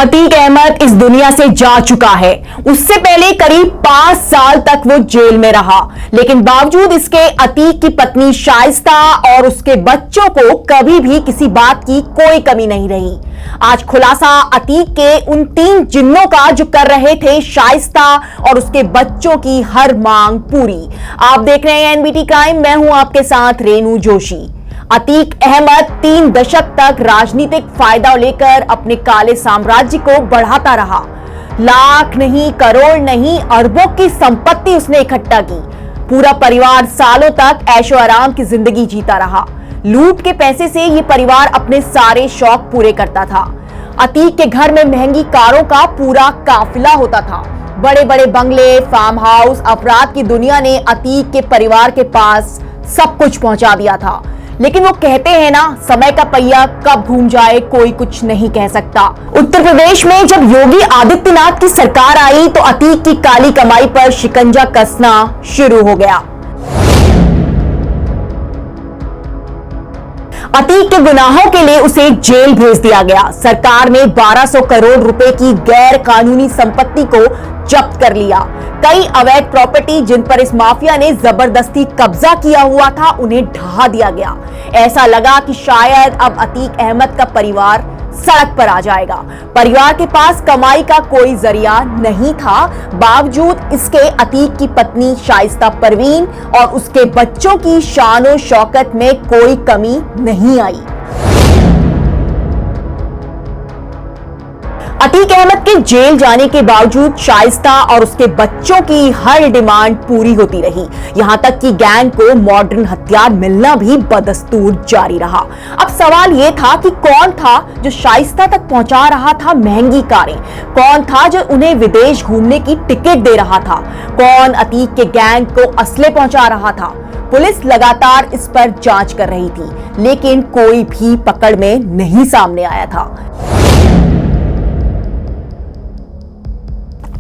अतीक अहमद इस दुनिया से जा चुका है। उससे पहले करीब 5 साल तक वो जेल में रहा, लेकिन बावजूद इसके अतीक की पत्नी शाइस्ता और उसके बच्चों को कभी भी किसी बात की कोई कमी नहीं रही। आज खुलासा अतीक के उन 3 जिन्नों का जो कर रहे थे शाइस्ता और उसके बच्चों की हर मांग पूरी। आप देख रहे हैं एनबीटी क्राइम, मैं हूं आपके साथ रेनू जोशी। अतीक अहमद 3 दशक तक राजनीतिक फायदा लेकर अपने काले साम्राज्य को बढ़ाता रहा। लाख नहीं, करोड़ नहीं, अरबों की संपत्ति उसने इकट्ठा की। पूरा परिवार सालों तक ऐशो आराम की जिंदगी जीता रहा। लूट के पैसे से यह परिवार अपने सारे शौक पूरे करता था। अतीक के घर में महंगी कारों का पूरा काफिला होता था। बड़े बड़े बंगले, फार्म हाउस, अपराध की दुनिया ने अतीक के परिवार के पास सब कुछ पहुंचा दिया था। लेकिन वो कहते हैं ना, समय का पहिया कब घूम जाए कोई कुछ नहीं कह सकता। उत्तर प्रदेश में जब योगी आदित्यनाथ की सरकार आई तो अतीक की काली कमाई पर शिकंजा कसना शुरू हो गया। अतीक के गुनाहों के लिए उसे जेल भेज दिया गया। सरकार ने 1200 करोड़ रुपए की गैर कानूनी संपत्ति को जब्त कर लिया। कई अवैध प्रॉपर्टी जिन पर इस माफिया ने जबरदस्ती कब्जा किया हुआ था, उन्हें ढहा दिया गया। ऐसा लगा कि शायद अब अतीक अहमद का परिवार सड़क पर आ जाएगा। परिवार के पास कमाई का कोई जरिया नहीं था। बावजूद इसके अतीक की पत्नी शाइस्ता परवीन और उसके बच्चों की शान शौकत में कोई कमी नहीं आई। अतीक अहमद के जेल जाने के बावजूद शाइस्ता और उसके बच्चों की हर डिमांड पूरी होती रही। यहां तक कि गैंग को मॉडर्न हथियार मिलना भी बदस्तूर जारी रहा। अब सवाल यह था कि कौन था जो शाइस्ता तक पहुंचा रहा था महंगी कारें? कौन था जो उन्हें विदेश घूमने की टिकट दे रहा था? कौन अतीक के गैंग को असले पहुंचा रहा था? पुलिस लगातार इस पर जांच कर रही थी, लेकिन कोई भी पकड़ में नहीं सामने आया था।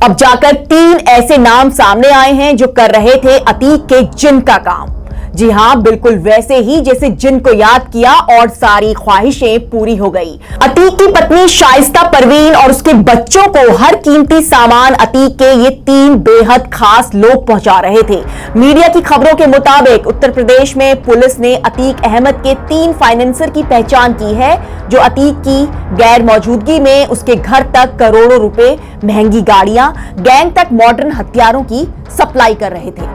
अब जाकर 3 ऐसे नाम सामने आए हैं जो कर रहे थे अतीक के जिन का काम। जी हां, बिल्कुल वैसे ही जैसे जिन को याद किया और सारी ख्वाहिशें पूरी हो गई। अतीक की पत्नी शाइस्ता परवीन और उसके बच्चों को हर कीमती सामान अतीक के ये 3 बेहद खास लोग पहुंचा रहे थे। मीडिया की खबरों के मुताबिक उत्तर प्रदेश में पुलिस ने अतीक अहमद के 3 फाइनेंसर की पहचान की है, जो अतीक की गैर मौजूदगी में उसके घर तक करोड़ों रुपए, महंगी गाड़ियां, गैंग तक मॉडर्न हथियारों की सप्लाई कर रहे थे।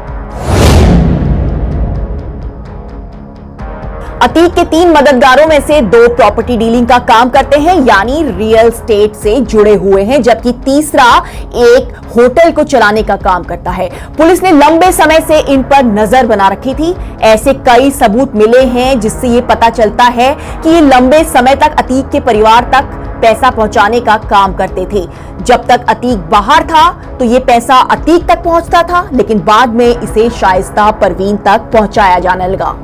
अतीक के 3 मददगारों में से 2 प्रॉपर्टी डीलिंग का काम करते हैं, यानी रियल एस्टेट से जुड़े हुए हैं, जबकि तीसरा एक होटल को चलाने का काम करता है। पुलिस ने लंबे समय से इन पर नजर बना रखी थी। ऐसे कई सबूत मिले हैं जिससे ये पता चलता है कि ये लंबे समय तक अतीक के परिवार तक पैसा पहुंचाने का काम करते थे। जब तक अतीक बाहर था तो ये पैसा अतीक तक पहुंचता था, लेकिन बाद में इसे शाइस्ता परवीन तक पहुंचाया जाने लगा।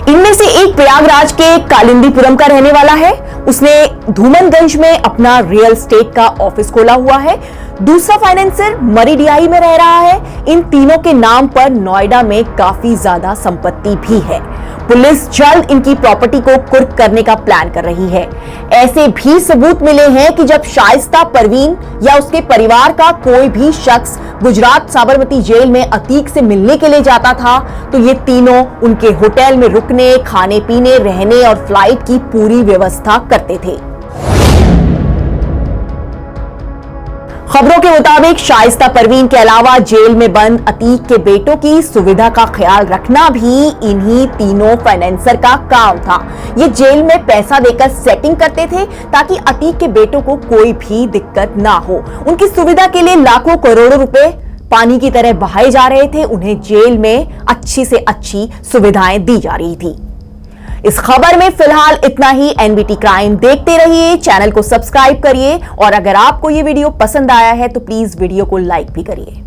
इनमें से एक प्रयागराज के कालिंदीपुरम का रहने वाला है। उसने धूमनगंज में अपना रियल एस्टेट का ऑफिस खोला हुआ है। दूसरा फाइनेंसर मरीडियाई में रह रहा है। इन तीनों के नाम पर नोएडा में काफी ज्यादा संपत्ति भी है। पुलिस जल्द इनकी प्रॉपर्टी को कुर्क करने का प्लान कर रही है। ऐसे भी सबूत मिले हैं कि जब शाइस्ता परवीन या उसके परिवार का कोई भी शख्स गुजरात साबरमती जेल में अतीक से मिलने के लिए जाता था तो ये तीनों उनके होटल में रुकने, खाने पीने, रहने और फ्लाइट की पूरी व्यवस्था करते थे। खबरों के मुताबिक शाइस्ता परवीन के अलावा जेल में बंद अतीक के बेटों की सुविधा का ख्याल रखना भी इन्हीं तीनों फाइनेंसर का काम था। ये जेल में पैसा देकर सेटिंग करते थे ताकि अतीक के बेटों को कोई भी दिक्कत ना हो। उनकी सुविधा के लिए लाखों करोड़ों रुपए पानी की तरह बहाए जा रहे थे। उन्हें जेल में अच्छी से अच्छी सुविधाएं दी जा रही थी। इस खबर में फिलहाल इतना ही। एनबीटी क्राइम देखते रहिए, चैनल को सब्सक्राइब करिए और अगर आपको ये वीडियो पसंद आया है तो प्लीज वीडियो को लाइक भी करिए।